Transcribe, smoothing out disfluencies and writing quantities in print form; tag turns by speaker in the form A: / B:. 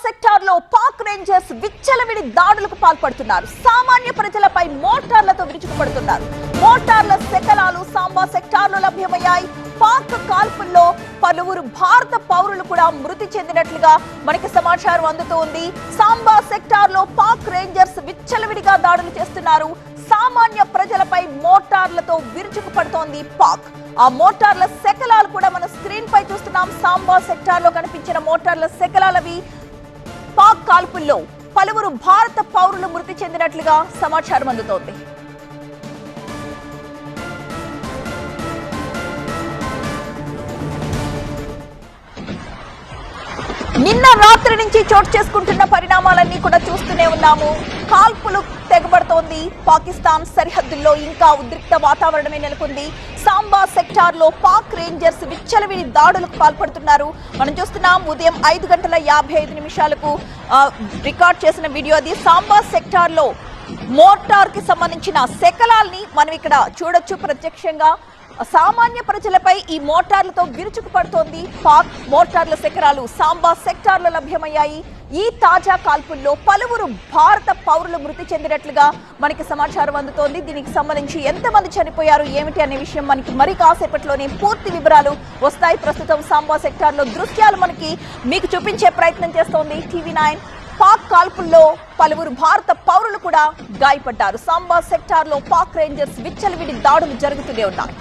A: Sector లో Pak Rangers విచ్చలవిడి దాడులకు పాల్పడుతున్నారు. సామాన్య ప్రజలపై మోటార్లతో విరుచుకుపడుతున్నారు. మోటార్ల శకలాలు సాంబా సెక్టార్ లో లభ్యమయ్యాయి. పాక్ కాల్పుల్లో పలువురు భారత పౌరులు కూడా మృతి చెందినట్లుగా మనకి సమాచారం అందుతోంది. సాంబా సెక్టార్ లో పాక్ రేంజర్స్ విచ్చలవిడిగా దాడులు చేస్తున్నారు. సామాన్య ప్రజలపై మోటార్లతో విరుచుకుపడుతోంది పాక్. ఆ మోటార్ల శకలాలు కూడా మన స్క్రీన్ పై చూస్తున్నాం. సాంబా సెక్టార్ లో కనిపించిన మోటార్ల శకలాలవి. పాక్ కాల్పుల్లో పలువురు భారత పౌరులు మృతి చెందినట్లుగా సమాచారం అందుతోంది. నిన్న రాత్రి నుంచి చోటు చేసుకుంటున్న పరిణామాలన్నీ కూడా చూస్తూనే ఉన్నాము. కాల్పులు తెగబడుతోంది. పాకిస్తాన్ సరిహద్దుల్లో ఇంకా ఉద్రిక్త వాతావరణమే నెలకొంది. సాంబా సెక్టార్ లో పాక్ రేంజర్స్ విచ్చలవిడి దాడులకు పాల్పడుతున్నారు. మనం చూస్తున్నాం ఉదయం 5:55 రికార్డ్ చేసిన వీడియో అది. సాంబా సెక్టార్ లో మోటార్ కి సంబంధించిన శకలాల్ని మనం ఇక్కడ చూడొచ్చు ప్రత్యక్షంగా. సామాన్య ప్రజలపై ఈ మోటార్లతో విరుచుకుపడుతోంది పాక్. మోటార్ల శకలాలు సాంబా సెక్టార్ లో లభ్యమయ్యాయి. ఈ తాజా కాల్పుల్లో పలువురు భారత పౌరులు మృతి చెందినట్లుగా మనకి సమాచారం అందుతోంది. దీనికి సంబంధించి ఎంతమంది చనిపోయారు ఏమిటి అనే విషయం మనకి మరి కాసేపట్లోనే పూర్తి వివరాలు వస్తాయి. ప్రస్తుతం సాంబా సెక్టార్ లో దృశ్యాలు మీకు చూపించే ప్రయత్నం చేస్తోంది TV9. పాక్ కాల్పుల్లో పలువురు భారత పౌరులు కూడా గాయపడ్డారు. సాంబా సెక్టార్ లో పాక్ రేంజర్స్ విచ్చలవిడి దాడులు జరుగుతూనే ఉన్నాయి.